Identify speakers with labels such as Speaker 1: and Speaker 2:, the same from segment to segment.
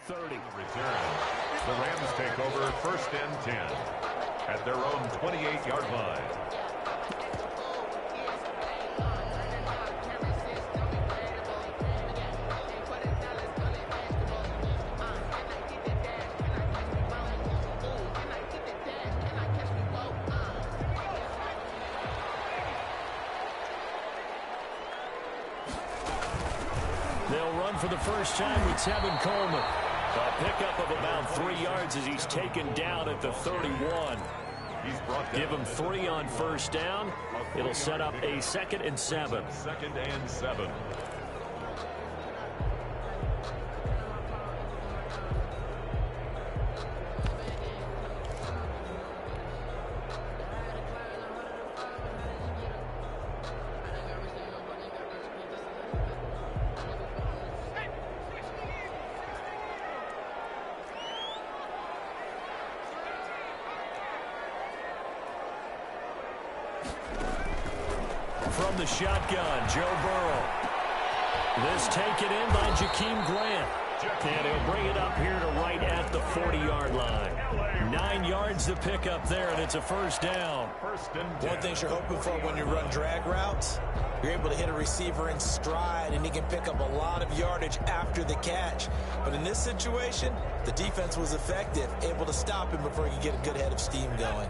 Speaker 1: 30.
Speaker 2: Return. The Rams take over 1st and 10 at their own 28-yard line.
Speaker 1: They'll run for the first time with Tevin Coleman. A pickup of about 3 yards as he's taken down at the 31. Give him 3 on first down. It'll set up a 2nd and 7.
Speaker 2: 2nd and 7.
Speaker 1: From the shotgun, Joe Burrow. This taken in by Jakeem Grant. And he'll bring it up here to right at the 40-yard line. 9 yards to pick up there, and it's a first down.
Speaker 3: One thing you're hoping for when you run drag routes, you're able to hit a receiver in stride, and he can pick up a lot of yardage after the catch. But in this situation, the defense was effective, able to stop him before he could get a good head of steam going.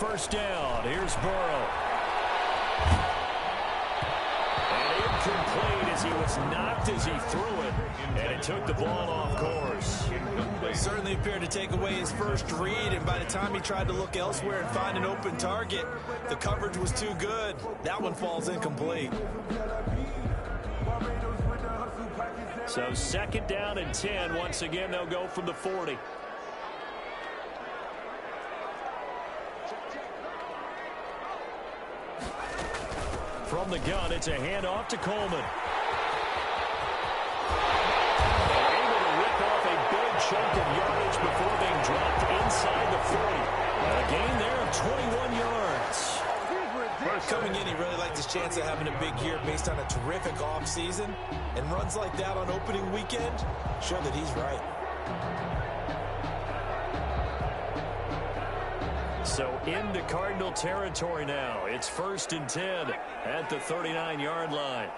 Speaker 1: First down. Here's Burrow. And incomplete as he was knocked as he threw it. And it took the ball off course.
Speaker 3: It certainly appeared to take away his first read, and by the time he tried to look elsewhere and find an open target, the coverage was too good. That one falls incomplete.
Speaker 1: So 2nd down and 10. Once again, they'll go from the 40. From the gun, it's a handoff to Coleman. Able to rip off a big chunk of yardage before being dropped inside the 40. A gain there of 21 yards.
Speaker 3: Coming in, he really liked his chance of having a big year based on a terrific offseason. And runs like that on opening weekend show that he's right.
Speaker 1: So into Cardinal territory now. It's 1st and 10 at the 39-yard line.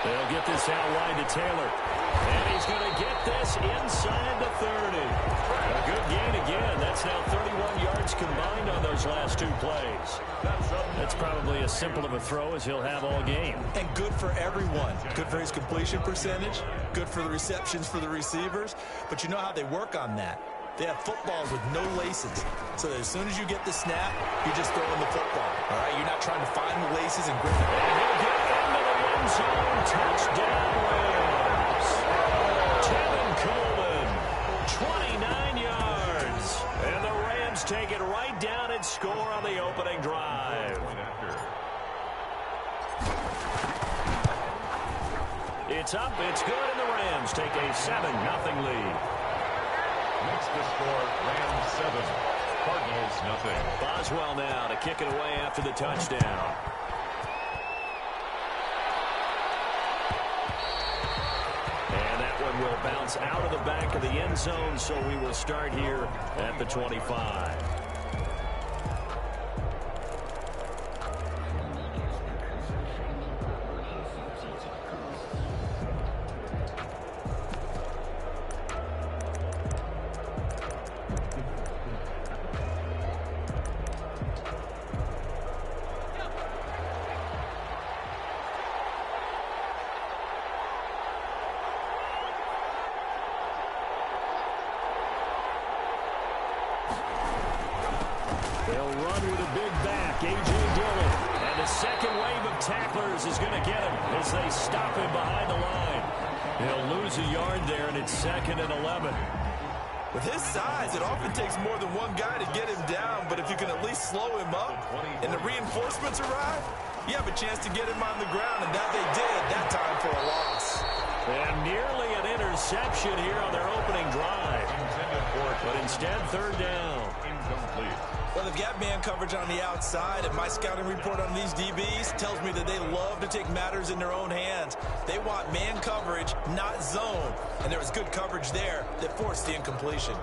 Speaker 1: They'll get this out wide to Taylor. And he's going to get this inside the 30. A good gain again. That's now 31 yards combined on those last 2 plays. That's probably as simple of a throw as he'll have all game.
Speaker 3: And good for everyone. Good for his completion percentage. Good for the receptions for the receivers. But you know how they work on that. They have footballs with no laces. So that as soon as you get the snap, you're just throwing the football. All right? You're not trying to find the laces and grip it.
Speaker 1: And he'll get into the end zone. Touchdown Rams. Tevin Coleman, 29 yards. And the Rams take it right down and score on the opening drive. It's up, it's good, and the Rams take a 7-0 lead.
Speaker 2: Next to score, Rams 7, Cardinals nothing.
Speaker 1: Boswell now to kick it away after the touchdown. And that one will bounce out of the back of the end zone, so we will start here at the 25. They'll run with a big back, A.J. Dillon. And the second wave of tacklers is going to get him as they stop him behind the line. He'll lose a yard there, and it's 2nd and 11.
Speaker 3: With his size, it often takes more than one guy to get him down, but if you can at least slow him up and the reinforcements arrive, you have a chance to get him on the ground, and that they did that time for a loss.
Speaker 1: And nearly an interception here on their opening drive. But instead, third down.
Speaker 2: Incomplete.
Speaker 3: Well, they've got man coverage on the outside, and my scouting report on these DBs tells me that they love to take matters in their own hands. They want man coverage, not zone. And there was good coverage there that forced the incompletion.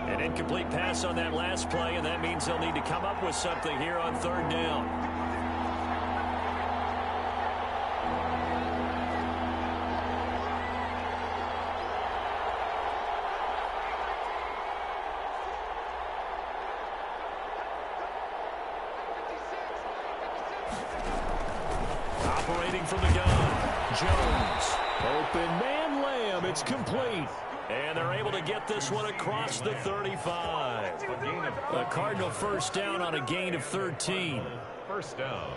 Speaker 1: An incomplete pass on that last play, and that means they'll need to come up with something here on third down. Operating from the gun, Jones. Open man Lamb, it's complete. And they're able to get this one across the 35. A Cardinal first down on a gain of 13.
Speaker 2: First down.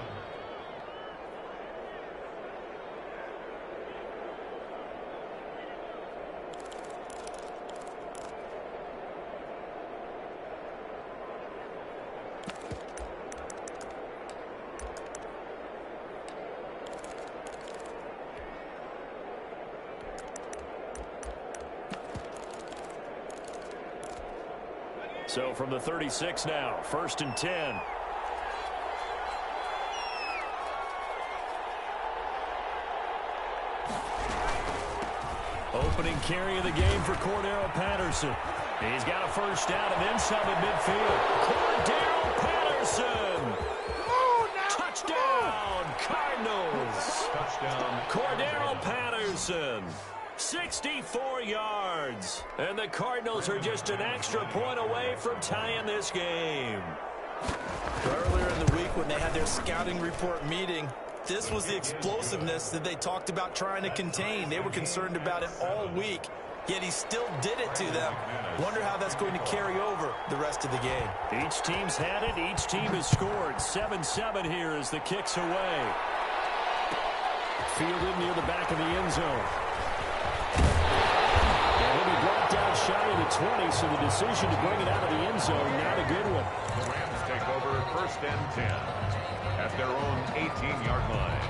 Speaker 1: So from the 36 now, first and 10. Opening carry of the game for Cordero Patterson. He's got a first down and then some at midfield. Cordero Patterson. Touchdown, Cardinals.
Speaker 2: Touchdown.
Speaker 1: Cordero Patterson. 64 yards. And the Cardinals are just an extra point away from tying this game.
Speaker 3: Earlier in the week when they had their scouting report meeting, this was the explosiveness that they talked about trying to contain. They were concerned about it all week, yet he still did it to them. Wonder how that's going to carry over the rest of the game.
Speaker 1: Each team's had it. Each team has scored. 7-7 here as the kick's away. Fielded near the back of the end zone. He'll be brought down shy of the 20, so the decision to bring it out of the end zone, not a good one.
Speaker 2: The Rams take over first and 10 at their own 18-yard line.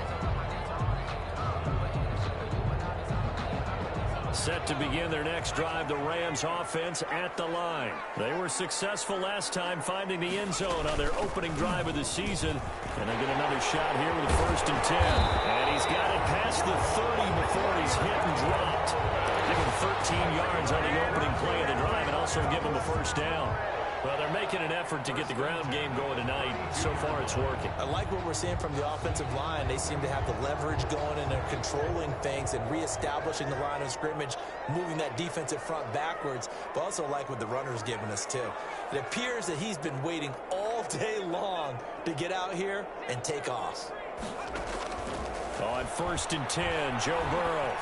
Speaker 1: Set to begin their next drive, the Rams offense at the line. They were successful last time finding the end zone on their opening drive of the season. And they get another shot here with first and 10. And he's got it past the 30 before he's hit and dropped. Give him 13 yards on the opening play of the drive and also give him a first down. Well, they're making an effort to get the ground game going tonight. So far, it's working.
Speaker 3: I like what we're seeing from the offensive line. They seem to have the leverage going and they're controlling things and reestablishing the line of scrimmage, moving that defensive front backwards, but also like what the runner's giving us, too. It appears that he's been waiting all day long to get out here and take off.
Speaker 1: On first and 10, Joe Burrow.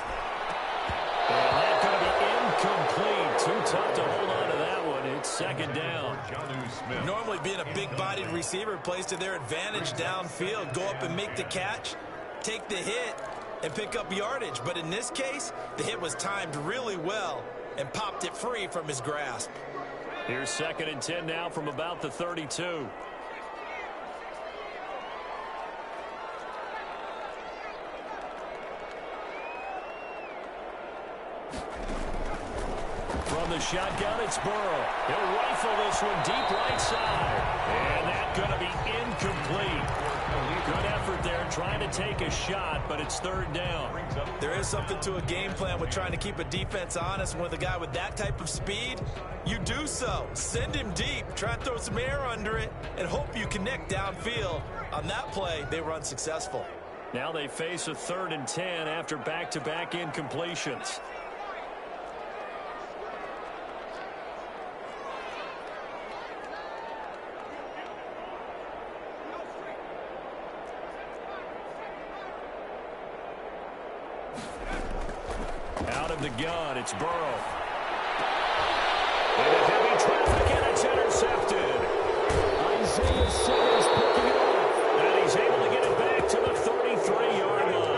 Speaker 1: And that's going to be incomplete. Too tough to hold on to that one. It's second down.
Speaker 3: Normally being a big-bodied receiver plays to their advantage downfield. Go up and make the catch, take the hit, and pick up yardage. But in this case, the hit was timed really well and popped it free from his grasp.
Speaker 1: Here's second and 10 now from about the 32. From the shotgun, it's Burrow. He'll rifle this one deep right side. And that's going to be incomplete. Good effort there trying to take a shot, but it's third down.
Speaker 3: There is something to a game plan with trying to keep a defense honest. With a guy with that type of speed, you do so. Send him deep, try to throw some air under it, and hope you connect downfield. On that play, they were unsuccessful.
Speaker 1: Now they face a third and 10 after back-to-back incompletions. Out of the gun, it's Burrow. Into heavy traffic, and it's intercepted. Isaiah Simmons picking it up. And he's able to get it back to the 33-yard line.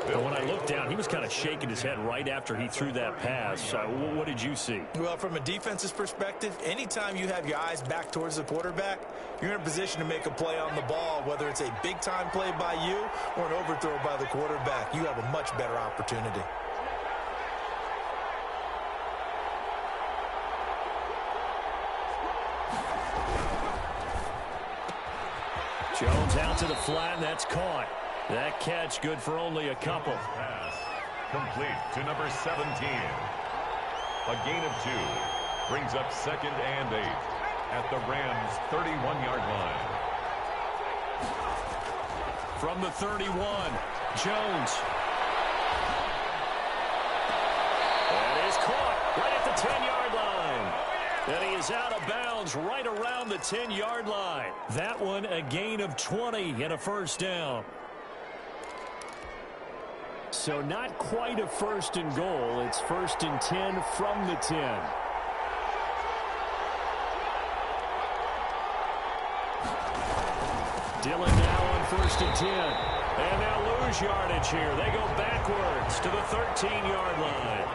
Speaker 1: And when I looked down, he was kind of shaking his head right after he threw that pass. What did you see?
Speaker 3: Well, from a defense's perspective, anytime you have your eyes back towards the quarterback, you're in a position to make a play on the ball, whether it's a big-time play by you or an overthrow by the quarterback. You have a much better opportunity.
Speaker 1: Jones out to the flat, and that's caught. That catch good for only a couple.
Speaker 2: Pass complete to number 17. A gain of 2 brings up 2nd and 8 at the Rams' 31-yard line.
Speaker 1: From the 31, Jones. That is caught right at the 10-yard line. And he is out of bounds right around the 10-yard line. That one a gain of 20 and a first down. So not quite a first and goal. It's 1st and 10 from the 10. Dillon now on 1st and 10. And they'll lose yardage here. They go backwards to the 13-yard line.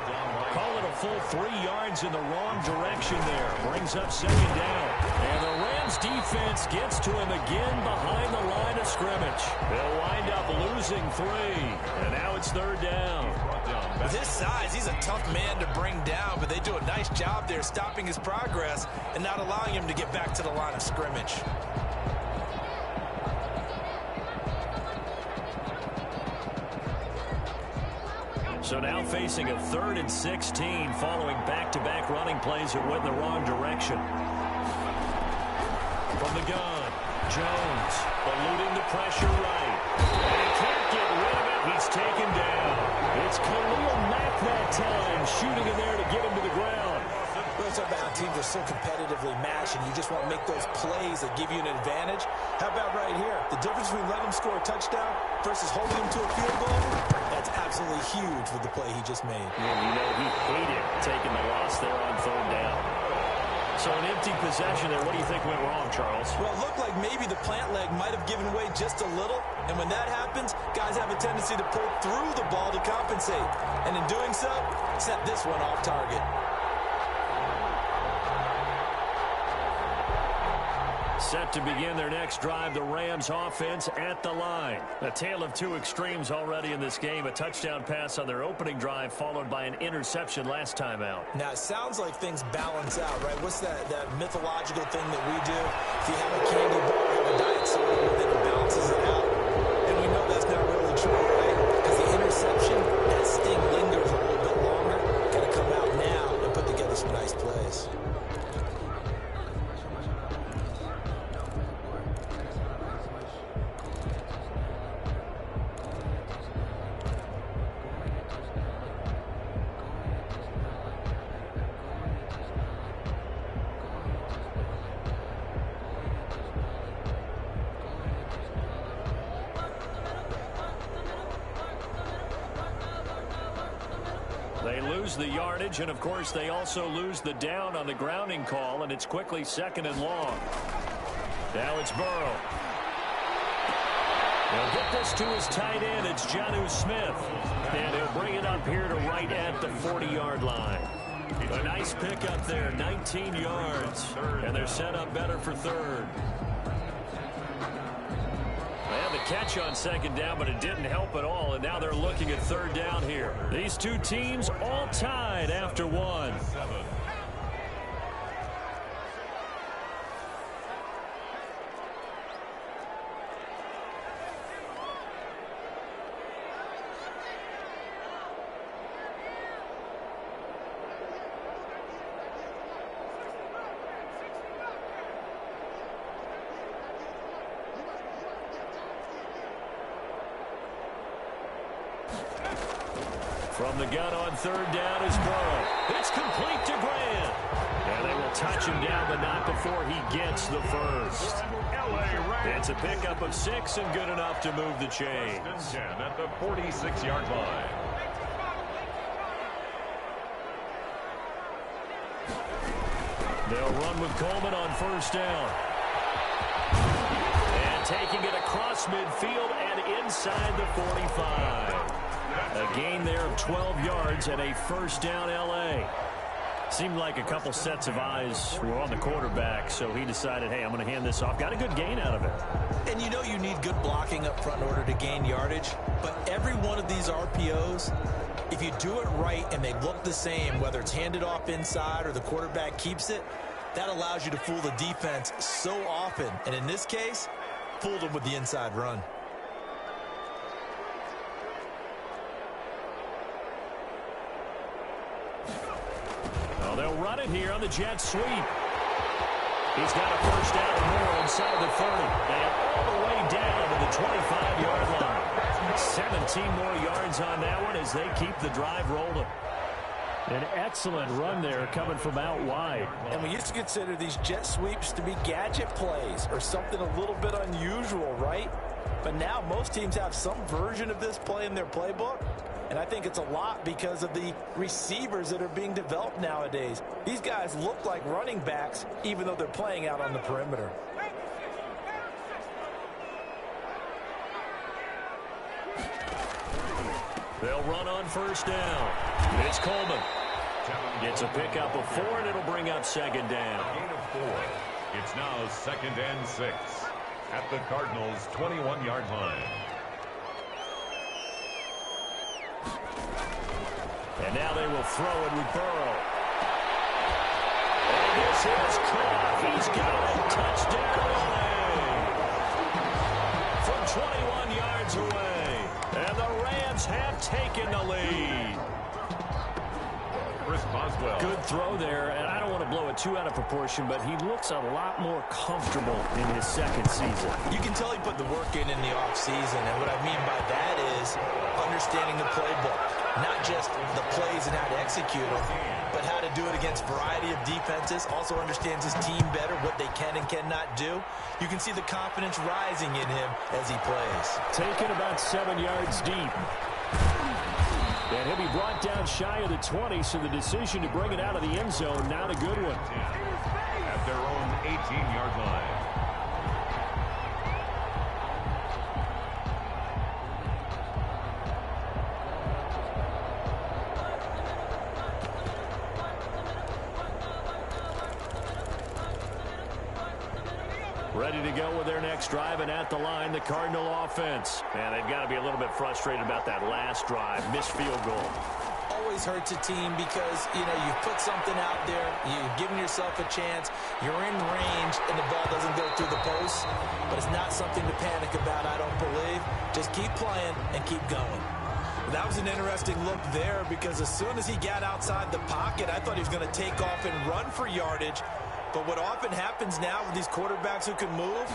Speaker 1: Call it a full 3 yards in the wrong direction there. Brings up 2nd down. And the Rams defense gets to him again behind the line of scrimmage. They'll wind up losing 3. And now it's 3rd down.
Speaker 3: With his size, he's a tough man to bring down, but they do a nice job there stopping his progress and not allowing him to get back to the line of scrimmage.
Speaker 1: So now facing a 3rd and 16 following back-to-back running plays that went in the wrong direction. From the gun, Jones eluding the pressure right. And he can't get rid of it. He's taken down. It's Khalil Mack that time shooting in there to get him to the ground.
Speaker 3: Those about teams are so competitively matched, and you just want to make those plays that give you an advantage. How about right here? The difference between letting him score a touchdown versus holding him to a field goal, that's absolutely huge with the play he just made.
Speaker 1: Yeah, you know, he hated taking the loss there on 3rd down. So an empty possession there. What do you think went wrong, Charles?
Speaker 3: Well, it looked like maybe the plant leg might have given way just a little. And when that happens, guys have a tendency to pull through the ball to compensate. And in doing so, set this one off target.
Speaker 1: Set to begin their next drive, the Rams offense at the line. A tale of 2 extremes already in this game. A touchdown pass on their opening drive followed by an interception last time out.
Speaker 3: Now, it sounds like things balance out, right? What's that mythological thing that we do? If you have a candy bar, have a diet soda with it, it balances it out. And we know that's not really true, right? Because the interception, that sting lingers a little bit longer. Got to come out now and put together some nice plays.
Speaker 1: They lose the yardage, and of course they also lose the down on the grounding call, and it's quickly 2nd and long. Now it's Burrow. He'll get this to his tight end. It's Jonnu Smith. And he'll bring it up here to right at the 40-yard line. A nice pickup there, 19 yards. And they're set up better for 3rd. They had the catch on 2nd down, but it didn't help at all, and now they're looking at 3rd down here. These 2 teams all tied after 1. From the gun on 3rd down is Burrow. It's complete to Grant. And they will touch him down, but not before he gets the first. It's a pickup of 6 and good enough to move the chains.
Speaker 2: 10 at the 46-yard line.
Speaker 1: They'll run with Coleman on 1st down. And taking it across midfield and inside the 45. A gain there of 12 yards and a first down L.A. Seemed like a couple sets of eyes were on the quarterback, so he decided, hey, I'm going to hand this off. Got a good gain out of it.
Speaker 3: And you know you need good blocking up front in order to gain yardage, but every one of these RPOs, if you do it right and they look the same, whether it's handed off inside or the quarterback keeps it, that allows you to fool the defense so often. And in this case, fooled them with the inside run.
Speaker 1: Oh, they'll run it here on the jet sweep. He's got a first down and more inside the 30. And all the way down to the 25-yard line. 17 more yards on that one as they keep the drive rolling. An excellent run there coming from out wide.
Speaker 4: And we used to consider these jet sweeps to be gadget plays or something a little bit unusual, right? But now most teams have some version of this play in their playbook. And I think it's a lot because of the receivers that are being developed nowadays. These guys look like running backs even though they're playing out on the perimeter.
Speaker 1: They'll run on first down. It's Coleman. Gets a pickup of 4, and it'll bring up second down.
Speaker 2: Gain of 4. It's now 2nd and 6 at the Cardinals' 21-yard line.
Speaker 1: And now they will throw it with Burrow. And this is caught. He's got it. Touchdown, LA. From 21 yards away. And the Rams have taken the lead.
Speaker 2: Chris Boswell.
Speaker 1: Good throw there, and I don't want to blow it too out of proportion, but he looks a lot more comfortable in his second season.
Speaker 3: You can tell he put the work in the offseason, and what I mean by that is understanding the playbook. Not just the plays and how to execute them, but how to do it against a variety of defenses. Also understands his team better, what they can and cannot do. You can see the confidence rising in him as he plays.
Speaker 1: Taken about 7 yards deep. And he'll be brought down shy of the 20, so the decision to bring it out of the end zone, not a good one.
Speaker 2: At their own 18-yard line.
Speaker 1: Ready to go with their next drive, and at the line, the Cardinal offense. And they've got to be a little bit frustrated about that last drive. Missed field goal.
Speaker 3: Always hurts a team because, you know, you've put something out there, you've given yourself a chance, you're in range, and the ball doesn't go through the post. But it's not something to panic about, I don't believe. Just keep playing and keep going. That was an interesting look there because as soon as he got outside the pocket, I thought he was going to take off and run for yardage. But what often happens now with these quarterbacks who can move,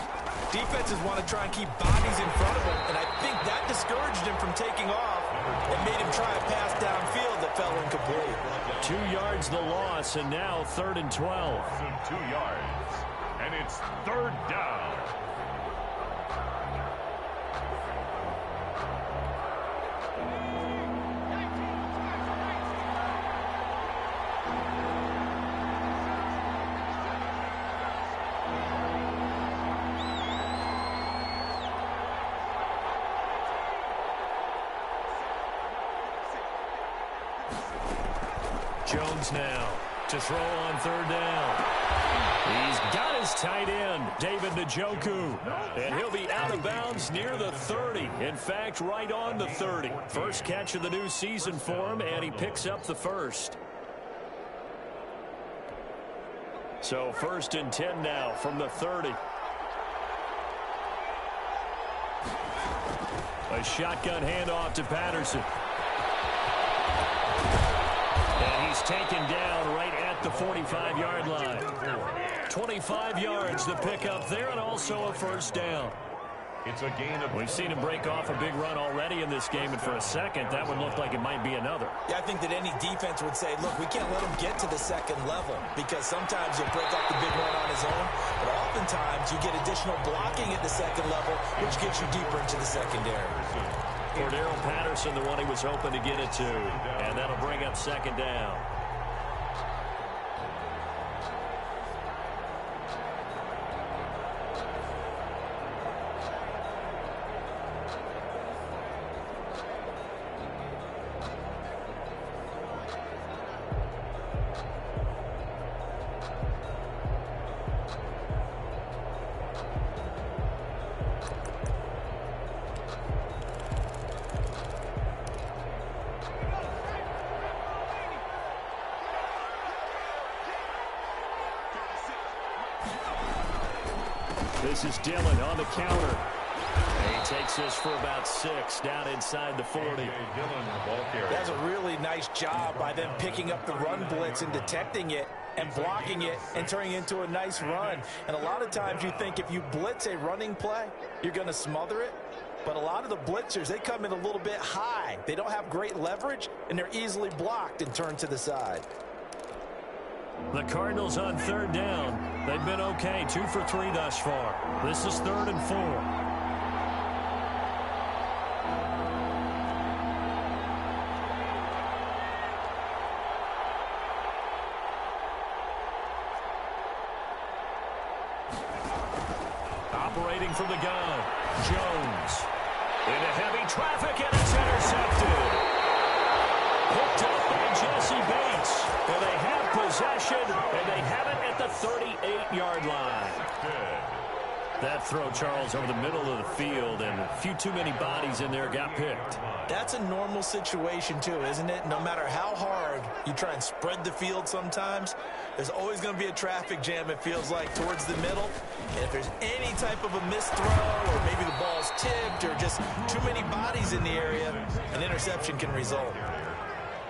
Speaker 3: defenses want to try and keep bodies in front of him, and I think that discouraged him from taking off and made him try a pass downfield that fell incomplete.
Speaker 1: 2 yards the loss, and now 3rd and 12.
Speaker 2: 2 yards, and it's 3rd down.
Speaker 1: Jones now to throw on 3rd down. He's got his tight end, David Njoku. And he'll be out of bounds near the 30. In fact, right on the 30. First catch of the new season for him, and he picks up the first. So 1st and 10 now from the 30. A shotgun handoff to Patterson. And he's taken down right at the 45-yard line. 25 yards to pick up there, and also a first down.
Speaker 2: It's a gain of...
Speaker 1: We've seen him break off a big run already in this game, and for a second, that would look like it might be another.
Speaker 3: Yeah, I think that any defense would say, look, we can't let him get to the second level because sometimes he'll break off the big run on his own, but oftentimes you get additional blocking at the second level, which gets you deeper into the secondary.
Speaker 1: Cordero Patterson, the one he was hoping to get it to, and that'll bring up 2nd down. This is Dillon on the counter. And he takes this for about 6 down inside the 40.
Speaker 4: That's a really nice job by them picking up the run blitz and detecting it and blocking it and turning it into a nice run. And a lot of times you think if you blitz a running play, you're going to smother it. But a lot of the blitzers, they come in a little bit high. They don't have great leverage, and they're easily blocked and turned to the side.
Speaker 1: The Cardinals on 3rd down. They've been okay, 2 for 3 thus far. This is 3rd and 4. Operating from the gun, Jones. Into heavy traffic, and it's intercepted. Picked up by Jesse Bates. And they have possession, and they have it at the 38-yard line. That throw, Charles, over the middle of the field, and a few too many bodies in there got picked.
Speaker 4: That's a normal situation, too, isn't it? No matter how hard you try and spread the field sometimes, there's always going to be a traffic jam, it feels like, towards the middle. And if there's any type of a missed throw, or maybe the ball's tipped, or just too many bodies in the area, an interception can result.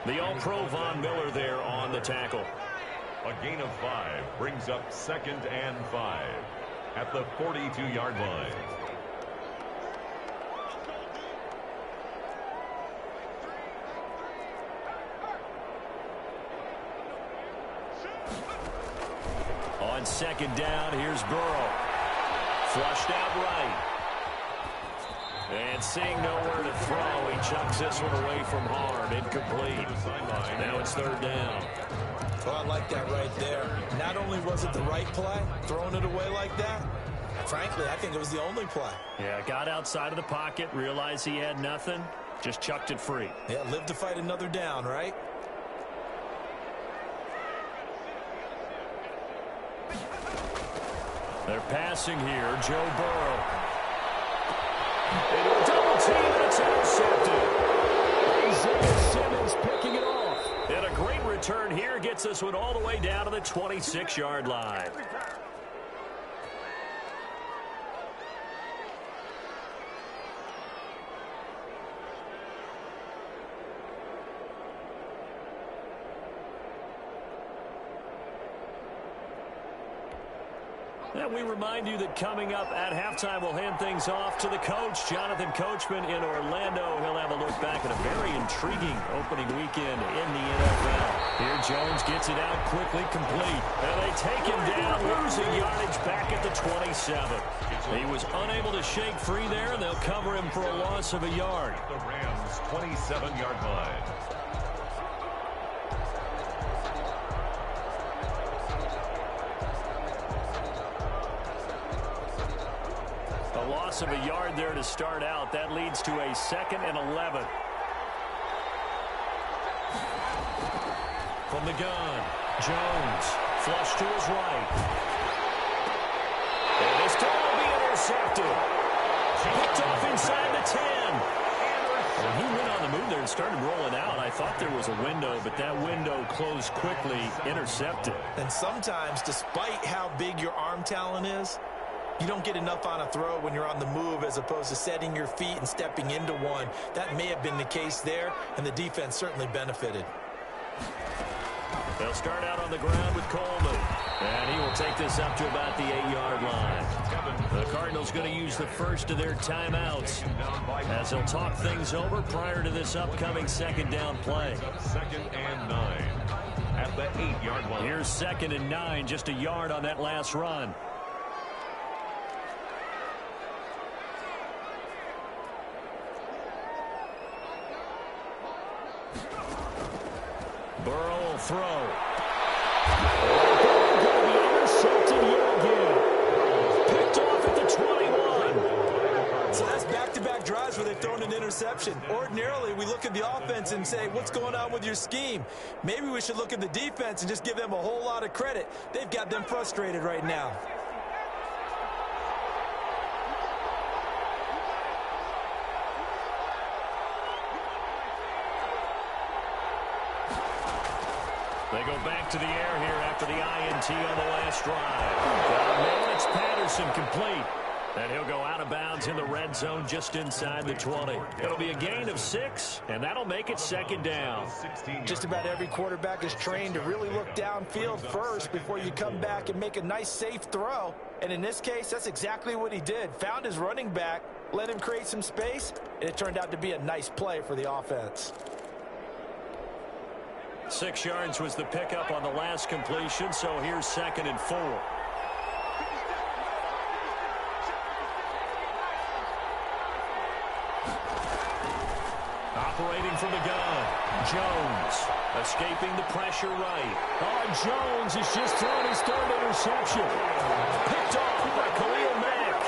Speaker 1: The All-Pro Von Miller there on the tackle.
Speaker 2: A gain of 5 brings up 2nd and 5 at the 42-yard line.
Speaker 1: On 2nd down, here's Burrow. Flushed out right. And seeing nowhere to throw, he chucks this one away from harm. Incomplete. Now it's 3rd down.
Speaker 4: Well, I like that right there. Not only was it the right play, throwing it away like that, frankly, I think it was the only play.
Speaker 1: Yeah, got outside of the pocket, realized he had nothing, just chucked it free.
Speaker 4: Yeah, live to fight another down, right?
Speaker 1: They're passing here, Joe Burrow. Into a double team, and it's intercepted. Isaiah Simmons picking it off. And a great return here gets this one all the way down to the 26-yard line. And we remind you that coming up at halftime, we'll hand things off to the coach, Jonathan Coachman in Orlando. He'll have a look back at a very intriguing opening weekend in the NFL. Here Jones gets it out quickly, complete. And they take him down, losing yardage back at the 27. He was unable to shake free there, and they'll cover him for a loss of a yard.
Speaker 2: The Rams' 27-yard line.
Speaker 1: A loss of a yard there to start out. That leads to a 2nd and 11. From the gun, Jones, flush to his right. And this time will be intercepted. Picked off inside the 10. When he went on the move there and started rolling out, I thought there was a window, but that window closed quickly, intercepted.
Speaker 4: And sometimes, despite how big your arm talent is, you don't get enough on a throw when you're on the move as opposed to setting your feet and stepping into one. That may have been the case there, and the defense certainly benefited.
Speaker 1: They'll start out on the ground with Coleman. And he will take this up to about the 8-yard line. The Cardinals going to use the first of their timeouts as they'll talk things over prior to this upcoming 2nd down play.
Speaker 2: 2nd and 9 at the 8-yard line.
Speaker 1: Here's 2nd and 9, just a yard on that last run. Burrow will throw. Intercepted here again. Picked off at the 21.
Speaker 4: So that's back-to-back drives where they've thrown an interception. Ordinarily, we look at the offense and say, what's going on with your scheme? Maybe we should look at the defense and just give them a whole lot of credit. They've got them frustrated right now.
Speaker 1: They go back to the air here after the INT on the last drive. Now it's Patterson complete. And he'll go out of bounds in the red zone just inside the 20. It'll be a gain of 6, and that'll make it second down.
Speaker 4: Just about every quarterback is trained to really look downfield first before you come back and make a nice, safe throw. And in this case, that's exactly what he did. Found his running back, let him create some space, and it turned out to be a nice play for the offense.
Speaker 1: 6 yards was the pickup on the last completion, so here's 2nd and 4. Operating from the gun, Jones escaping the pressure right. Oh, Jones has just thrown his 3rd interception. Picked off by Khalil Mack.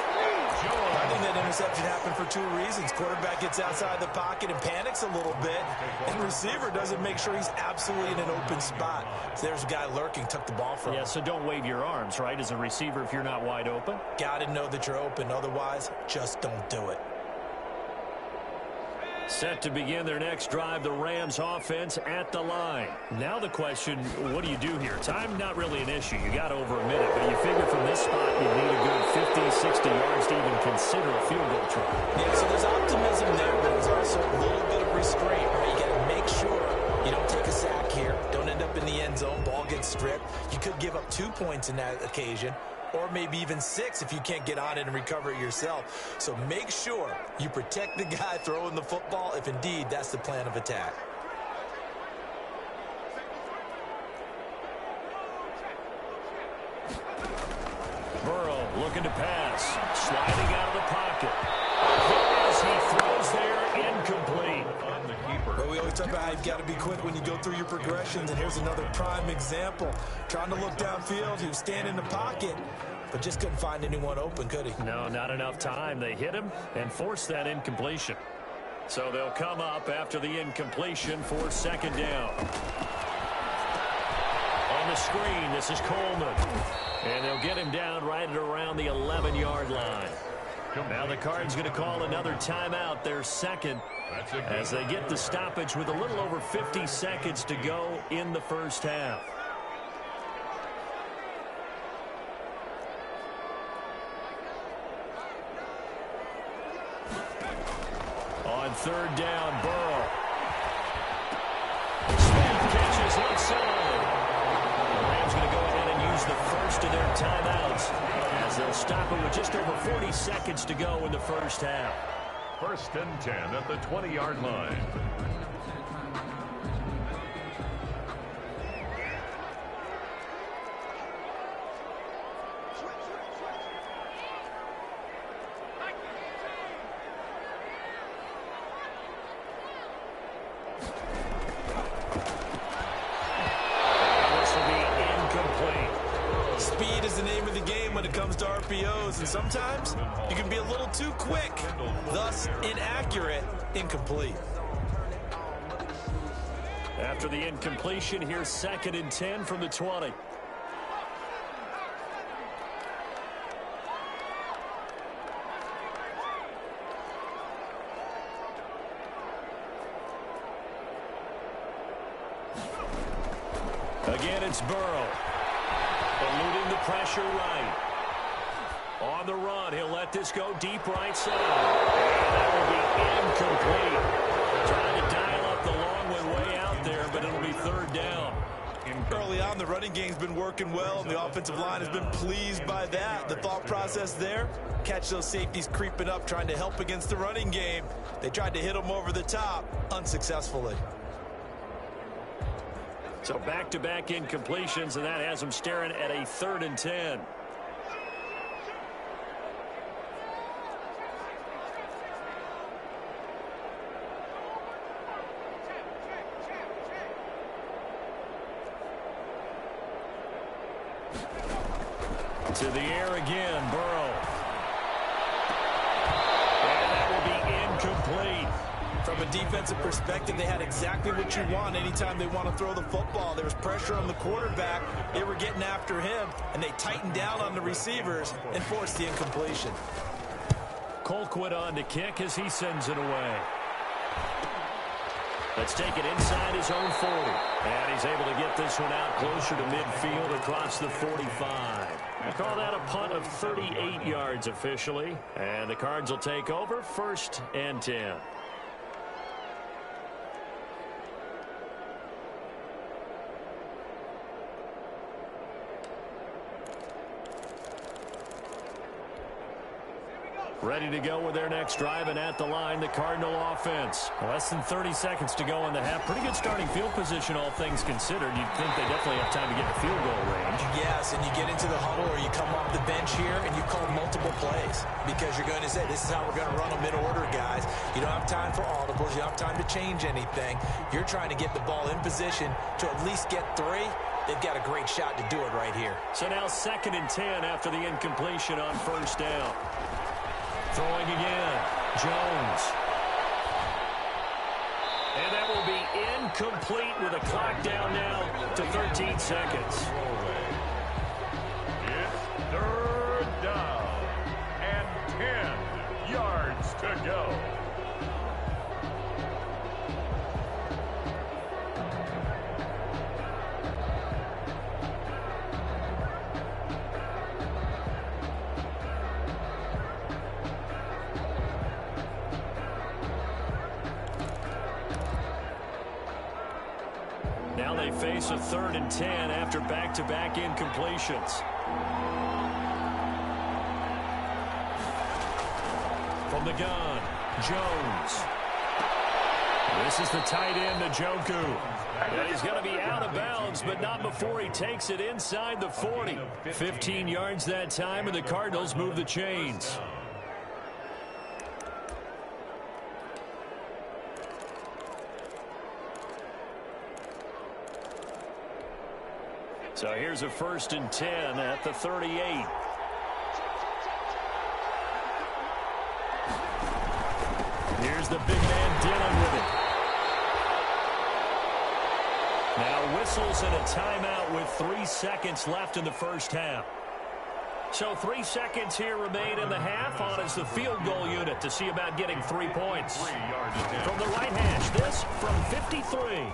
Speaker 4: I think that interception happened for 2 reasons. Quarterback gets outside the pocket and panics a little bit, and the receiver doesn't make sure he's absolutely in an open spot. So there's a guy lurking, took the ball from him.
Speaker 1: Yeah, so don't wave your arms, right, as a receiver if you're not wide open.
Speaker 4: Got to know that you're open. Otherwise, just don't do it.
Speaker 1: Set to begin their next drive, the Rams offense at the line. Now the question, what do you do here? Time not really an issue. You got over a minute, but you figure from this spot you need a good 50, 60 yards to even consider a field goal try.
Speaker 4: Yeah, so there's optimism there, but there's also a little bit of restraint, right? You got to make sure you don't take a sack here. Don't end up in the end zone. Ball gets stripped. You could give up 2 points in that occasion, or maybe even 6 if you can't get on it and recover it yourself. So make sure you protect the guy throwing the football if indeed that's the plan of attack.
Speaker 1: Burrow looking to pass, sliding out of the pocket. As he throws there, incomplete.
Speaker 4: But we always talk about how you've got to be quick when you go through your progressions, and here's another prime example. Trying to look downfield, he was standing in the pocket, but just couldn't find anyone open, could he?
Speaker 1: No, not enough time. They hit him and forced that incompletion. So they'll come up after the incompletion for 2nd down. On the screen, this is Coleman. And they'll get him down right at around the 11-yard line. Now the Cards going to call another timeout, their 2nd, as they get the stoppage with a little over 50 seconds to go in the first half. On 3rd down, Burrow. Smith catches inside. The Rams going to go ahead and use the first of their timeouts as they'll stop it with just over 40 seconds to go in the first half.
Speaker 2: 1st and 10 at the 20-yard line.
Speaker 4: And sometimes you can be a little too quick, thus inaccurate, incomplete.
Speaker 1: After the incompletion, here's 2nd and 10 from the 20. Again, it's Burrow. Eluding the pressure right. On the run, he'll let this go deep right side. And that will be incomplete. Trying to dial up the long one way out there, but it'll be 3rd down.
Speaker 4: Early on, the running game's been working well, and the offensive line has been pleased by that. The thought process there, catch those safeties creeping up, trying to help against the running game. They tried to hit them over the top, unsuccessfully.
Speaker 1: So back-to-back incompletions, and that has them staring at a 3rd and 10. To the air again, Burrow. And that will be incomplete.
Speaker 4: From a defensive perspective, they had exactly what you want anytime they want to throw the football. There was pressure on the quarterback. They were getting after him, and they tightened down on the receivers and forced the incompletion.
Speaker 1: Colquitt on to kick as he sends it away. Let's take it inside his own 40. And he's able to get this one out closer to midfield across the 45. I call that a punt of 38 yards officially. And the Cards will take over 1st and 10. Ready to go with their next drive, and at the line, the Cardinal offense.
Speaker 4: Less than 30 seconds to go in the half. Pretty good starting field position, all things considered. You'd think they definitely have time to get in field goal range.
Speaker 5: Yes, and you get into the huddle or you come off the bench here and you call multiple plays because you're going to say, this is how we're going to run them in order, guys. You don't have time for audibles. You don't have time to change anything. You're trying to get the ball in position to at least get 3. They've got a great shot to do it right here.
Speaker 1: So now 2nd and 10 after the incompletion on 1st down. Throwing again, Jones. And that will be incomplete with a clock down now to 13 seconds.
Speaker 2: It's 3rd down and 10 yards to go.
Speaker 1: Now they face a 3rd and 10 after back-to-back incompletions. From the gun, Jones. This is the tight end, Njoku. And he's going to be out of bounds, but not before he takes it inside the 40. 15 yards that time, and the Cardinals move the chains. So here's a 1st and 10 at the 38. Here's the big man Dillon with it. Now whistles and a timeout with 3 seconds left in the 1st half. So 3 seconds here remain in the half. On is the field goal unit to see about getting 3 points. From the right hash, this from 53.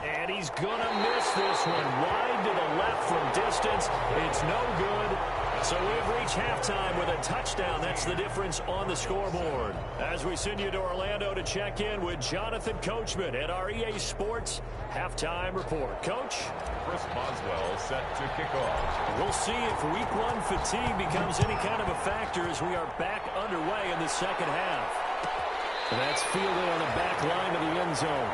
Speaker 1: And he's going to miss this one. Wide to the left from distance. It's no good. So we've reached halftime with a touchdown. That's the difference on the scoreboard. As we send you to Orlando to check in with Jonathan Coachman at our EA Sports Halftime Report. Coach?
Speaker 2: Chris Boswell set to kick off.
Speaker 1: We'll see if Week 1 fatigue becomes any kind of a factor as we are back underway in the 2nd half. And that's fielded on the back line of the end zone.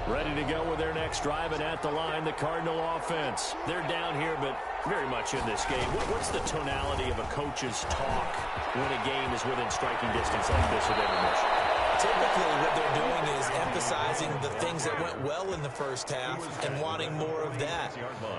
Speaker 1: Ready to go with their next drive, and at the line, the Cardinal offense. They're down here, but very much in this game. What's the tonality of a coach's talk when a game is within striking distance like this of intermission?
Speaker 5: Typically, what they're doing is emphasizing the things that went well in the 1st half and wanting more of that.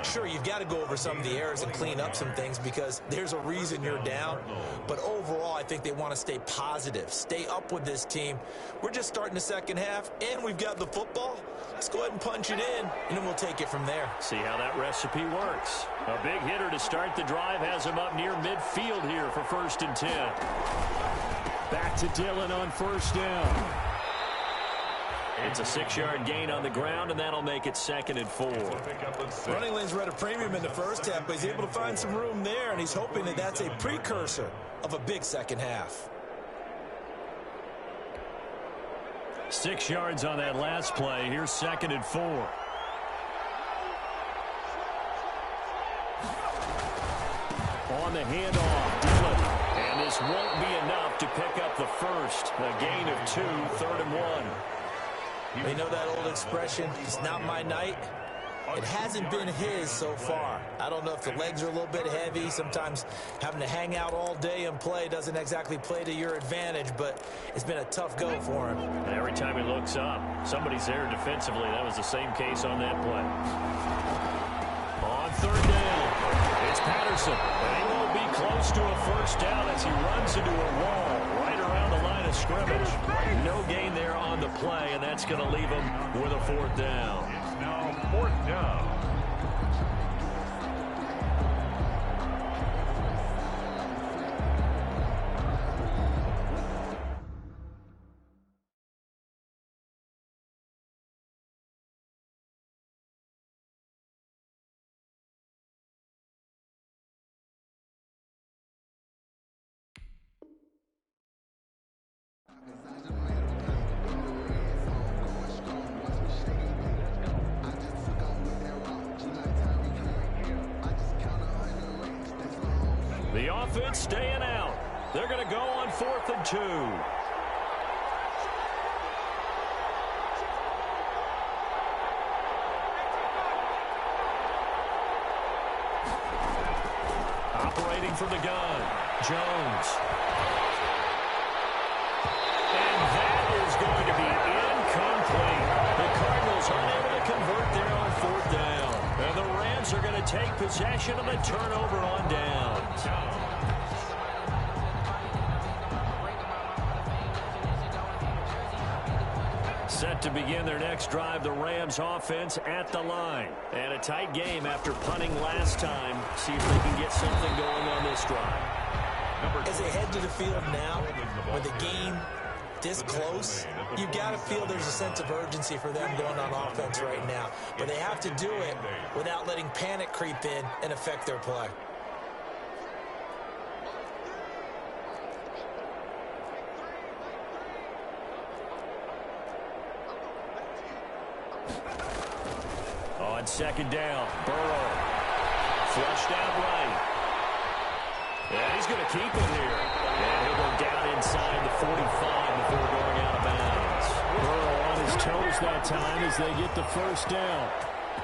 Speaker 5: Sure, you've got to go over some of the errors and clean up some things because there's a reason you're down. But overall, I think they want to stay positive, stay up with this team. We're just starting the 2nd half, and we've got the football. Let's go ahead and punch it in, and then we'll take it from there.
Speaker 1: See how that recipe works. A big hitter to start the drive has him up near midfield here for 1st and 10. Back to Dillon on 1st down. It's a 6-yard gain on the ground, and that'll make it 2nd and 4.
Speaker 5: Running lanes were at a premium in the 1st half, but he's able to find some room there, and he's hoping that that's a precursor of a big 2nd half.
Speaker 1: 6 yards on that last play. Here's 2nd and 4. On the handoff, Dillon. And this won't be enough to pick up the first. A gain of 2, 3rd and 1.
Speaker 5: You know that old expression, it's not my night? It hasn't been his so far. I don't know if the legs are a little bit heavy. Sometimes having to hang out all day and play doesn't exactly play to your advantage, but it's been a tough go for him.
Speaker 1: And every time he looks up, somebody's there defensively. That was the same case on that play. On 3rd down, it's Patterson. McPherson. And he won't be close to a first down as he runs into a wall right around the line of scrimmage. No gain there on the play, and that's going to leave him with a fourth down.
Speaker 2: It's now fourth down.
Speaker 1: The offense staying out. They're going to go on 4th and 2. Operating from the gun, Jones. And that is going to be incomplete. The Cardinals unable to convert there on 4th down. And the Rams are going to take possession of the turnover on downs. Set to begin their next drive, the Rams offense at the line. And a tight game after punting last time. See if they can get something going on this drive.
Speaker 5: As they head to the field now, with the game this close, you've got to feel there's a sense of urgency for them going on offense right now. But they have to do it without letting panic creep in and affect their play.
Speaker 1: On 2nd down, Burrow. Flushed out right. And he's going to keep it here. And he'll go down inside the 45 before going out of bounds. Burrow on his toes that time as they get the first down.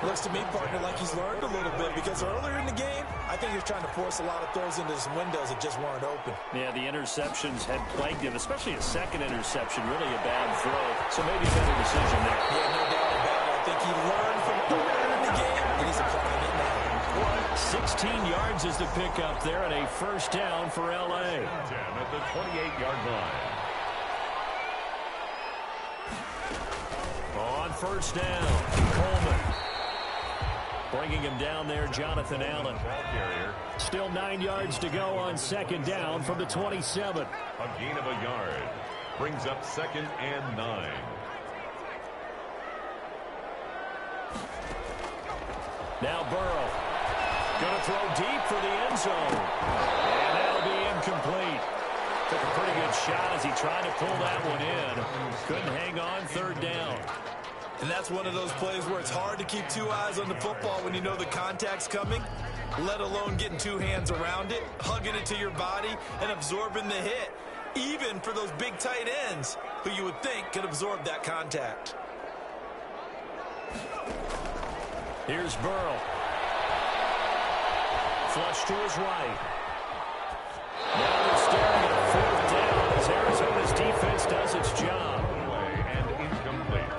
Speaker 5: Looks to me, partner, like he's learned a little bit because earlier in the game, I think he was trying to force a lot of throws into some windows that just weren't open.
Speaker 1: Yeah, the interceptions had plagued him, especially a second interception, really a bad throw. So maybe a better decision there.
Speaker 5: Yeah, no doubt about it. I think he learned from earlier in the game, and he's applying it now.
Speaker 1: 16 yards is the pickup there, and a first down for L.A.
Speaker 2: At the 28-yard line.
Speaker 1: On first down, Coleman. Bringing him down there, Jonathan Allen. Still 9 yards to go on 2nd down from the 27.
Speaker 2: A gain of a yard. Brings up 2nd and 9.
Speaker 1: Now Burrow. Going to throw deep for the end zone. And that'll be incomplete. Took a pretty good shot as he tried to pull that one in. Couldn't hang on, 3rd down.
Speaker 5: And that's one of those plays where it's hard to keep two eyes on the football when you know the contact's coming, let alone getting two hands around it, hugging it to your body, and absorbing the hit, even for those big tight ends who you would think could absorb that contact.
Speaker 1: Here's Burrow. Flush to his right. Now they're staring at a 4th down as Arizona's defense does its job.
Speaker 2: And incomplete.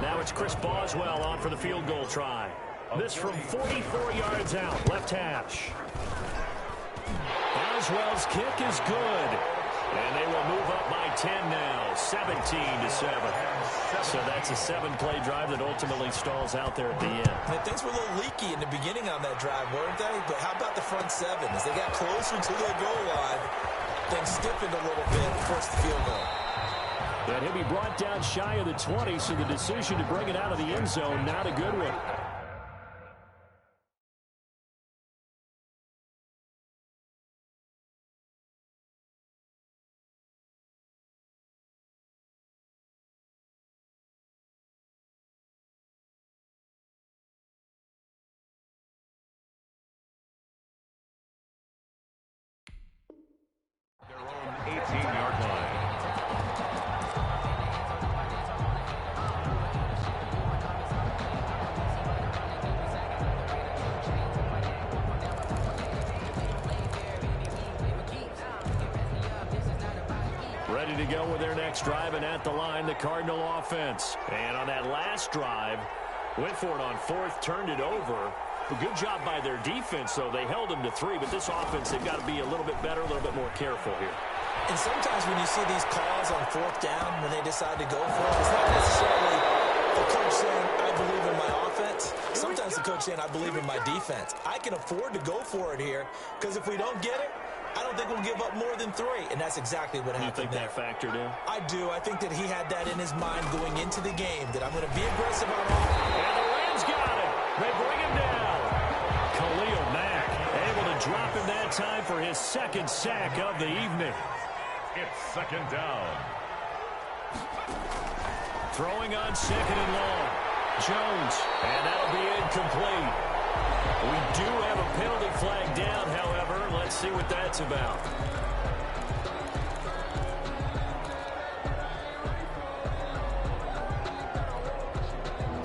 Speaker 1: Now it's Chris Boswell on for the field goal try. This from 44 yards out, left hash. Boswell's kick is good. And they will move up by 10 now, 17-7. So that's a 7-play drive that ultimately stalls out there at the end.
Speaker 5: And things were a little leaky in the beginning on that drive, weren't they? But how about the front seven? As they got closer to the goal line, things stiffened a little bit and forced the field goal.
Speaker 1: And he'll be brought down shy of the 20, so the decision to bring it out of the end zone, not a good one.
Speaker 2: Their own 18-yard line.
Speaker 1: Ready to go with their next drive, and at the line, the Cardinal offense. And on that last drive, went for it on 4th, turned it over, Well, good job by their defense, though. They held them to 3, but this offense, they've got to be a little bit better, a little bit more careful here.
Speaker 5: And sometimes when you see these calls on 4th down, when they decide to go for it, it's not necessarily the coach saying, I believe in my offense. Sometimes the coach saying, I believe in my defense. I can afford to go for it here, because if we don't get it, I don't think we'll give up more than 3, and that's exactly what happened.
Speaker 1: You think that factored in?
Speaker 5: I do. I think that he had that in his mind going into the game, that I'm going to be aggressive on offense.
Speaker 1: And the Rams got it. They bring him down. Khalil Mack able to drop him that time for his 2nd sack of the evening.
Speaker 2: It's 2nd down.
Speaker 1: Throwing on 2nd and long. Jones, and that'll be incomplete. We do have a penalty flag down, however. Let's see what that's about.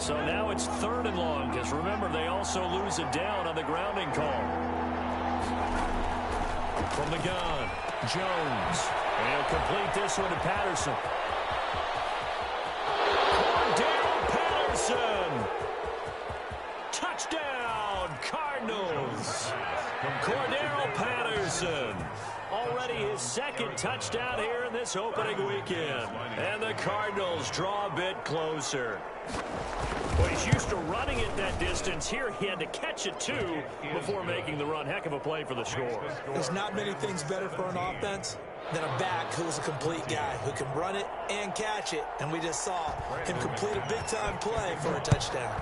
Speaker 1: So now it's 3rd and long, because remember, they also lose a down on the grounding call. From the gun, Jones. And he'll complete this one to Patterson. Touchdown, Cardinals. Cordero Patterson. Already his 2nd touchdown here in this opening weekend. And the Cardinals draw a bit closer. Well, he's used to running it that distance. Here he had to catch it, too, before making the run. Heck of a play for the score.
Speaker 5: There's not many things better for an offense than a back who's a complete guy, who can run it and catch it. And we just saw him complete a big-time play for a touchdown.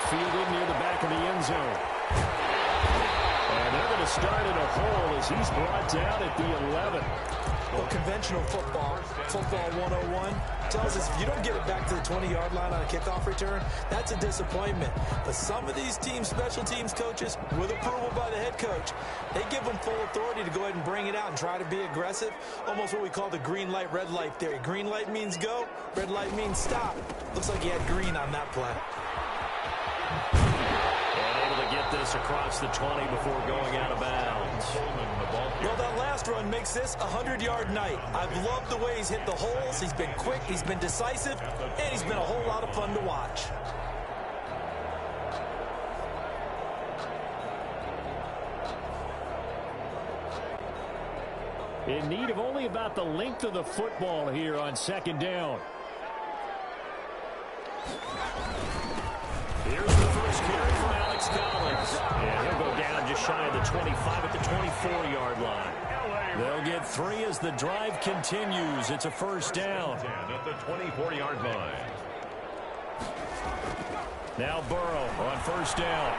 Speaker 1: Fielded near the back of the end zone. And they're going to start in a hole as he's brought down at the 11.
Speaker 5: Well, conventional football 101, tells us if you don't get it back to the 20-yard line on a kickoff return, that's a disappointment. But some of these teams, special teams coaches, with approval by the head coach, they give them full authority to go ahead and bring it out and try to be aggressive, almost what we call the green light, red light theory. Green light means go, red light means stop. Looks like he had green on that play.
Speaker 1: And able to get this across the 20 before going out of bounds.
Speaker 5: Well, that last run makes this a 100-yard night. I've loved the way he's hit the holes. He's been quick, he's been decisive, and he's been a whole lot of fun to watch.
Speaker 1: In need of only about the length of the football here on 2nd down. Here's the first carry from Alex Collins. And he'll go down just shy of the 25 at the 24-yard line. They'll get 3 as the drive continues. It's a 1st down.
Speaker 2: At the 24-yard line.
Speaker 1: Now Burrow on 1st down.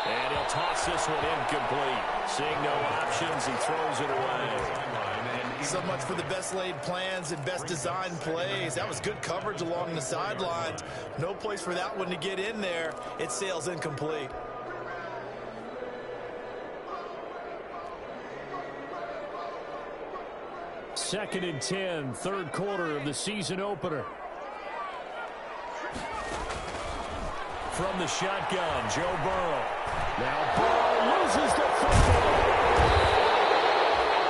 Speaker 1: And he'll toss this one incomplete. Seeing no options, he throws it away.
Speaker 3: So much for the best laid plans and best designed plays. That was good coverage along the sidelines. No place for that one to get in there. It sails incomplete.
Speaker 1: Second and 10, 3rd quarter of the season opener. From the shotgun, Joe Burrow. Now Burrow loses the football.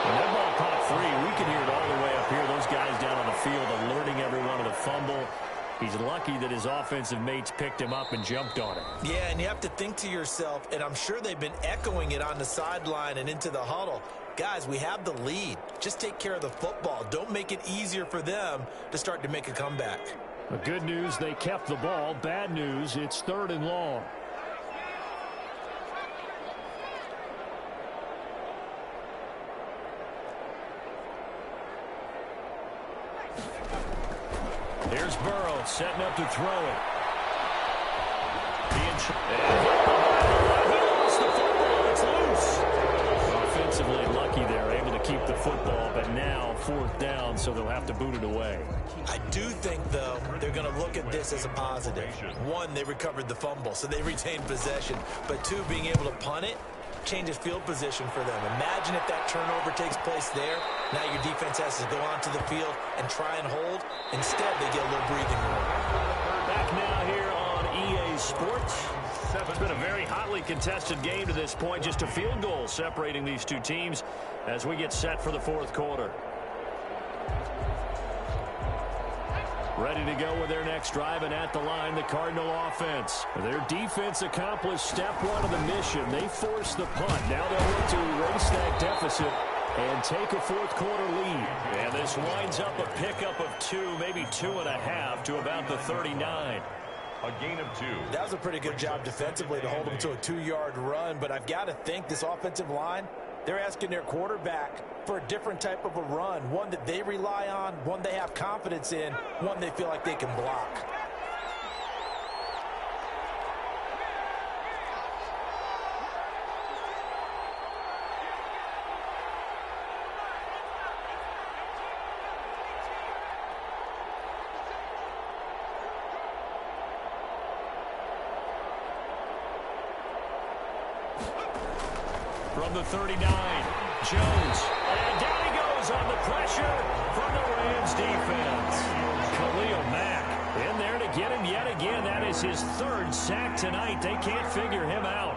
Speaker 1: And that ball caught free. We can hear it all the way up here. Those guys down on the field alerting everyone of the fumble. He's lucky that his offensive mates picked him up and jumped on it.
Speaker 5: Yeah, and you have to think to yourself, and I'm sure they've been echoing it on the sideline and into the huddle. Guys, we have the lead. Just take care of the football. Don't make it easier for them to start to make a comeback.
Speaker 1: The good news, they kept the ball. Bad news, it's 3rd and long. Here's Burrow setting up to throw it. He lost the football. It's loose. Offensively lucky they're able to keep the football, but now 4th down, so they'll have to boot it away.
Speaker 5: I do think, though, they're going to look at this as a positive. 1, they recovered the fumble, so they retained possession. But 2, being able to punt it changes field position for them. Imagine if that turnover takes place there. Now your defense has to go onto the field and try and hold. Instead, they get a little breathing room.
Speaker 1: Back now here on EA Sports. It's been a very hotly contested game to this point. Just a field goal separating these two teams as we get set for the 4th quarter. Ready to go with their next drive, and at the line, the Cardinal offense. Their defense accomplished step one of the mission. They forced the punt. Now they'll look to erase that deficit and take a fourth-quarter lead. And this winds up a pickup of 2, maybe 2.5 to about the 39.
Speaker 2: A gain of 2.
Speaker 4: That was a pretty good job defensively to hold them to a 2-yard run, but I've got to think this offensive line, they're asking their quarterback for a different type of a run, one that they rely on, one they have confidence in, one they feel like they can block.
Speaker 1: From the 39, Jones. And down he goes on the pressure from the Rams defense. Khalil Mack in there to get him yet again. That is his 3rd sack tonight. They can't figure him out.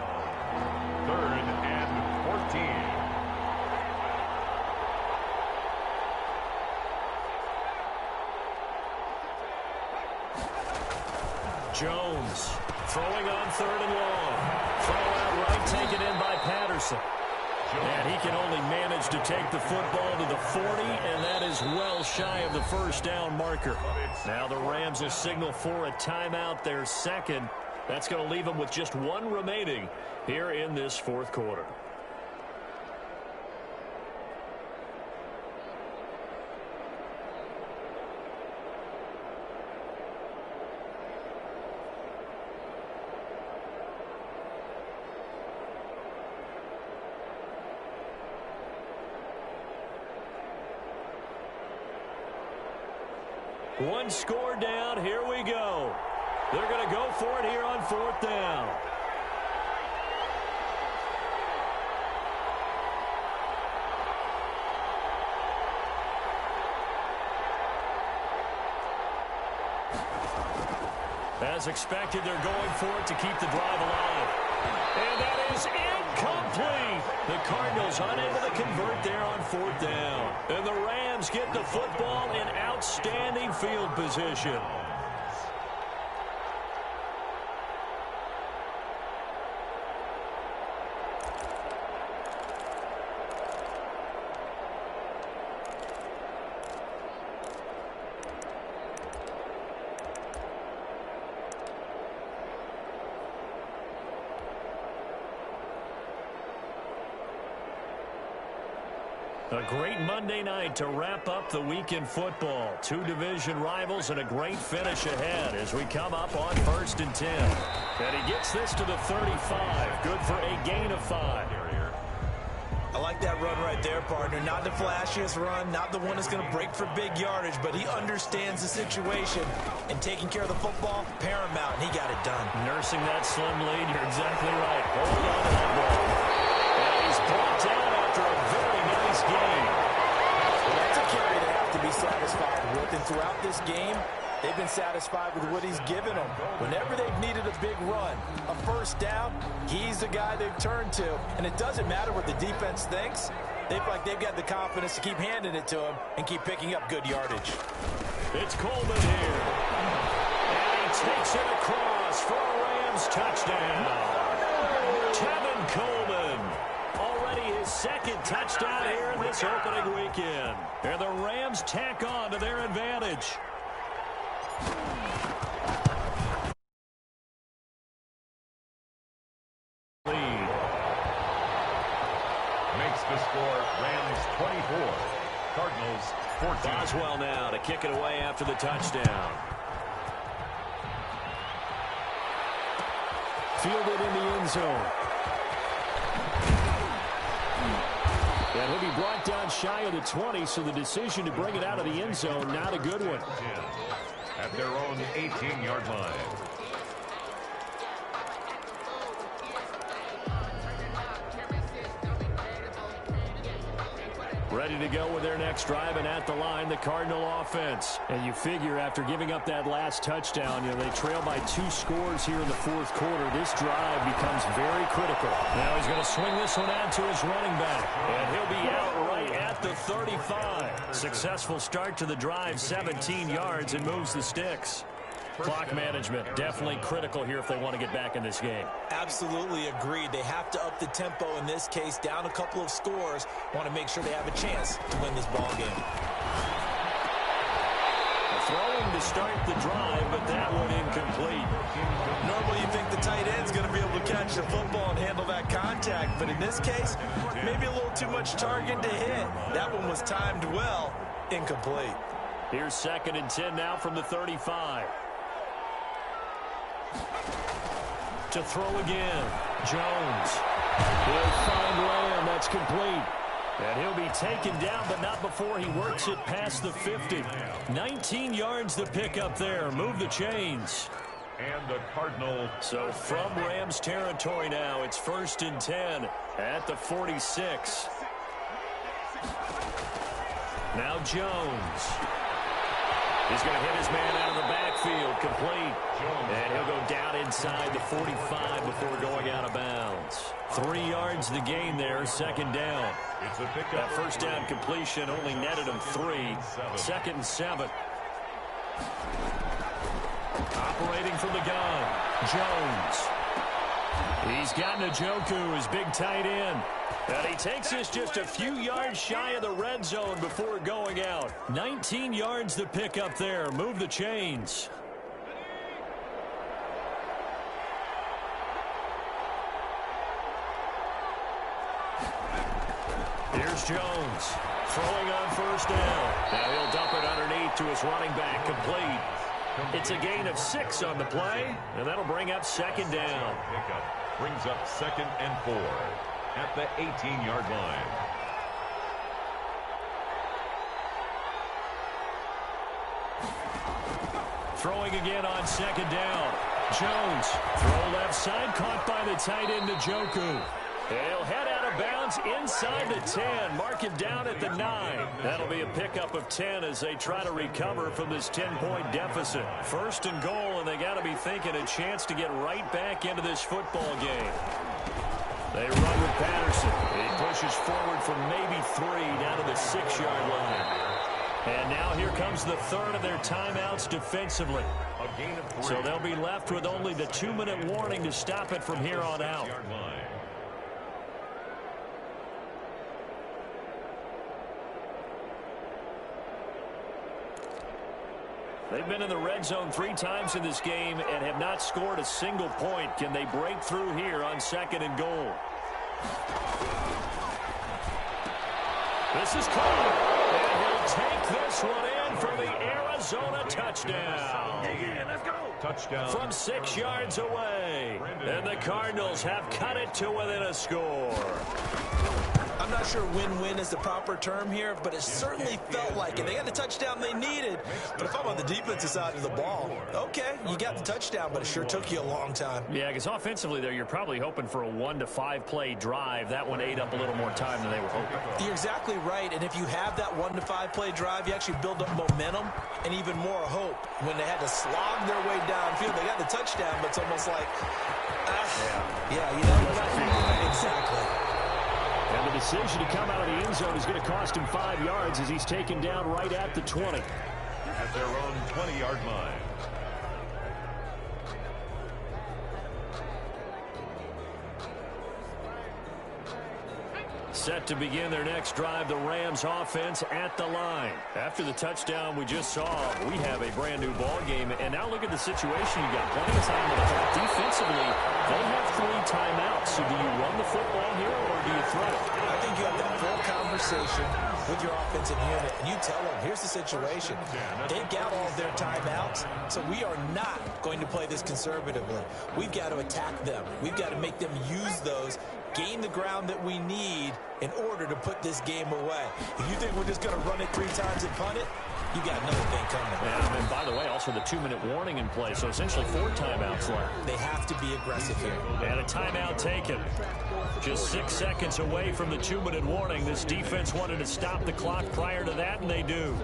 Speaker 2: 3rd and 14.
Speaker 1: Jones throwing on 3rd and long. Throw out right, taken in by Patterson. And he can only manage to take the football to the 40, and that is well shy of the first down marker. Now the Rams will signal for a timeout, their 2nd. That's going to leave them with just 1 remaining here in this 4th quarter. One score down. Here we go. They're going to go for it here on 4th down. As expected, they're going for it to keep the drive alive. And that is incomplete. The Cardinals unable to convert there on 4th down. And the Rams get the football in outstanding field position. A great Monday night to wrap up the week in football. 2 division rivals and a great finish ahead as we come up on 1st and 10. And he gets this to the 35. Good for a gain of 5.
Speaker 5: I like that run right there, partner. Not the flashiest run, not the one that's going to break for big yardage, but he understands the situation, and taking care of the football, paramount, and he got it done.
Speaker 1: Nursing that slim lead, you're exactly right. Hold on to that ball. And he's brought down after a very nice game.
Speaker 4: Well, that's a carry they have to be satisfied with, and throughout this game, they've been satisfied with what he's given them. Whenever they've needed a big run, a 1st down, he's the guy they've turned to. And it doesn't matter what the defense thinks. They feel like they've got the confidence to keep handing it to him and keep picking up good yardage.
Speaker 1: It's Coleman here. And he takes it across for a Rams touchdown. Kevin Coleman. Already his 2nd touchdown here in this opening weekend. And the Rams tack on to their advantage. Lead.
Speaker 2: Makes the score Rams 24, Cardinals 14.
Speaker 1: Boswell now to kick it away after the touchdown. Fielded in the end zone. And he'll be brought down shy of the 20, so the decision to bring it out of the end zone, not a good one.
Speaker 2: At their own 18-yard line.
Speaker 1: Ready to go with their next drive, and at the line, the Cardinal offense. And you figure after giving up that last touchdown, they trail by 2 scores here in the 4th quarter. This drive becomes very critical. Now he's going to swing this one out to his running back. And he'll be out right at the 30. 35. Successful start to the drive, 17 yards, and moves the sticks. Clock management, definitely critical here if they want to get back in this game.
Speaker 5: Absolutely agreed. They have to up the tempo in this case, down a couple of scores. Want to make sure they have a chance to win this ball game.
Speaker 1: Throwing to start the drive, but that one incomplete.
Speaker 4: Normally you think the tight end's going to be able to catch the football and handle that contact, but in this case, maybe a little too much target to hit. That one was timed well, incomplete.
Speaker 1: Here's 2nd and 10 now from the 35. To throw again, Jones. He'll find Lamb, that's complete. And he'll be taken down, but not before he works it past the 50. 19 yards to pick up there. Move the chains.
Speaker 2: And the Cardinals.
Speaker 1: So from Rams territory now, it's 1st and 10 at the 46. Now Jones. He's going to hit his man out of the backfield, complete. And he'll go down inside the 45 before going out of bounds. 3 yards to gain there, 2nd down. That first down completion only netted him 3. 2nd and 7. Operating from the gun, Jones. He's got Njoku, his big tight end. And he takes us just a few yards shy of the red zone before going out. 19 yards to pick up there. Move the chains. Here's Jones. Throwing on 1st down. Now he'll dump it underneath to his running back, complete. It's a gain of 6 on the play, and that'll bring up 2nd down.
Speaker 2: Brings up 2nd and 4 at the 18-yard line.
Speaker 1: Throwing again on 2nd down. Jones, throw left side, caught by the tight end Njoku. He'll head out of bounds inside the 10. Mark him down at the 9. That'll be a pickup of 10 as they try to recover from this 10-point deficit. 1st and goal, and they got to be thinking a chance to get right back into this football game. They run with Patterson. He pushes forward from maybe 3 down to the 6-yard line. And now here comes the 3rd of their timeouts defensively.
Speaker 2: A gain of 3.
Speaker 1: So they'll be left with only the 2-minute warning to stop it from here on out. They've been in the red zone 3 times in this game and have not scored a single point. Can they break through here on 2nd and goal? This is caught. And he'll take this one in for the Arizona touchdown.
Speaker 2: Let's go. Touchdown.
Speaker 1: From 6 yards away. And the Cardinals have cut it to within a score.
Speaker 5: I'm not sure win-win is the proper term here, but it certainly felt like it. They got the touchdown they needed. But if I'm on the defensive side of the ball, okay, you got the touchdown, but it sure took you a long time.
Speaker 1: Yeah, because offensively there, you're probably hoping for a 1 to 5 play drive. That one ate up a little more time than they were hoping.
Speaker 5: You're exactly right, and if you have that 1 to 5 play drive, you actually build up momentum and even more hope. When they had to slog their way downfield, they got the touchdown, but it's almost like, yeah, you know, exactly.
Speaker 1: And the decision to come out of the end zone is going to cost him 5 yards as he's taken down right at the 20.
Speaker 2: At their own 20-yard line.
Speaker 1: Set to begin their next drive, the Rams offense at the line. After the touchdown we just saw, we have a brand new ball game. And now look at the situation. You got plenty of time on the clock. Defensively, they have 3 timeouts. So do you run the football here or do you throw it?
Speaker 5: I think you have that full conversation with your offensive unit, and you tell them, here's the situation. They've got all of their timeouts, so we are not going to play this conservatively. We've got to attack them. We've got to make them use those, gain the ground that we need in order to put this game away. If you think we're just going to run it 3 times and punt it, you got another thing coming.
Speaker 1: And by the way, also the 2-minute warning in play, so essentially 4 timeouts left.
Speaker 5: They have to be aggressive here.
Speaker 1: And a timeout taken. Just 6 seconds away from the 2-minute warning. This defense wanted to stop the clock prior to that, and they do.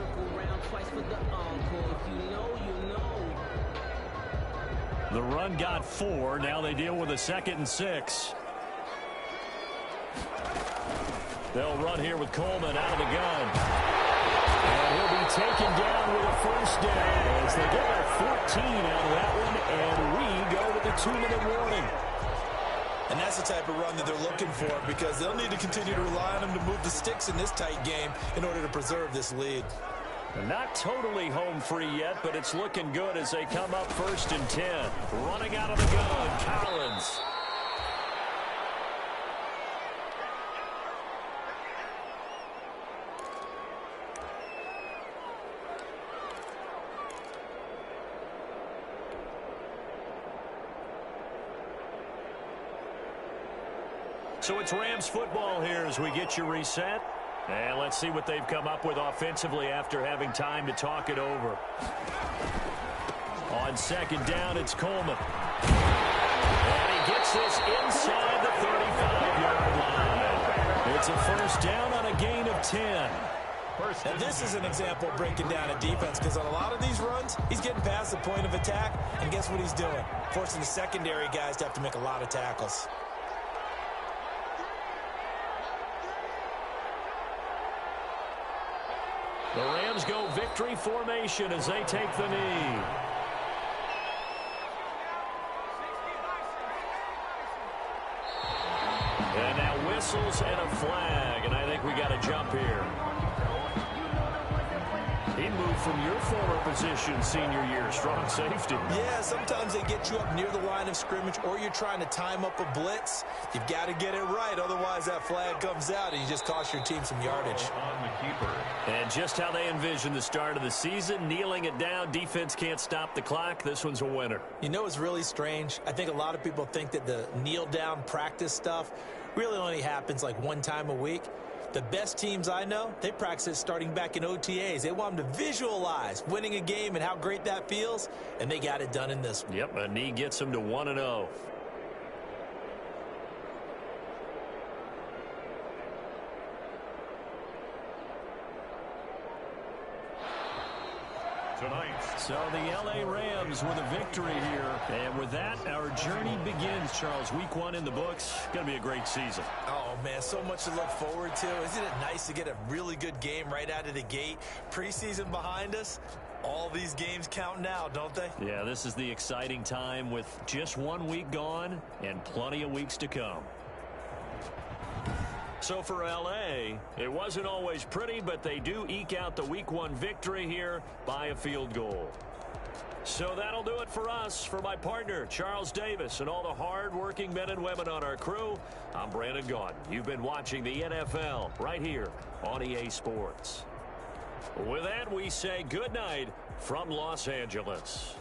Speaker 1: The run got 4. Now they deal with a 2nd and 6. They'll run here with Coleman out of the gun. And he'll be taken down with a first down as they get about 14 out of that one, and we go to the 2-minute warning.
Speaker 5: And that's the type of run that they're looking for, because they'll need to continue to rely on him to move the sticks in this tight game in order to preserve this lead.
Speaker 1: They're not totally home free yet, but it's looking good as they come up 1st and 10. Running out of the gun, Collins. So it's Rams football here as we get you reset. And let's see what they've come up with offensively after having time to talk it over. On 2nd down, it's Coleman. And he gets this inside the 35-yard line. It's a first down on a gain of 10.
Speaker 5: And this is an example of breaking down a defense, because on a lot of these runs, he's getting past the point of attack, and guess what he's doing? Forcing the secondary guys to have to make a lot of tackles.
Speaker 1: The Rams go victory formation as they take the knee. And now whistles and a flag, and I think we got a jump here. He moved from your former position senior year, strong safety.
Speaker 5: Yeah, sometimes they get you up near the line of scrimmage, or you're trying to time up a blitz. You've got to get it right, otherwise that flag comes out and you just cost your team some yardage.
Speaker 2: On the keeper.
Speaker 1: And just how they envision the start of the season, kneeling it down, defense can't stop the clock. This one's a winner.
Speaker 5: You know what's really strange? I think a lot of people think that the kneel-down practice stuff really only happens like one time a week. The best teams I know, they practice it starting back in OTAs. They want them to visualize winning a game and how great that feels, and they got it done in this one.
Speaker 1: Yep, a knee gets them to 1-0.
Speaker 2: Tonight.
Speaker 1: So the L.A. Rams with a victory here. And with that, our journey begins, Charles. Week 1 in the books. Going to be a great season.
Speaker 5: Oh, man, so much to look forward to. Isn't it nice to get a really good game right out of the gate? Preseason behind us. All these games count now, don't they?
Speaker 1: Yeah, this is the exciting time with just 1 week gone and plenty of weeks to come. So for L.A., it wasn't always pretty, but they do eke out the Week 1 victory here by a field goal. So that'll do it for us. For my partner, Charles Davis, and all the hard-working men and women on our crew, I'm Brandon Gaudin. You've been watching the NFL right here on EA Sports. With that, we say good night from Los Angeles.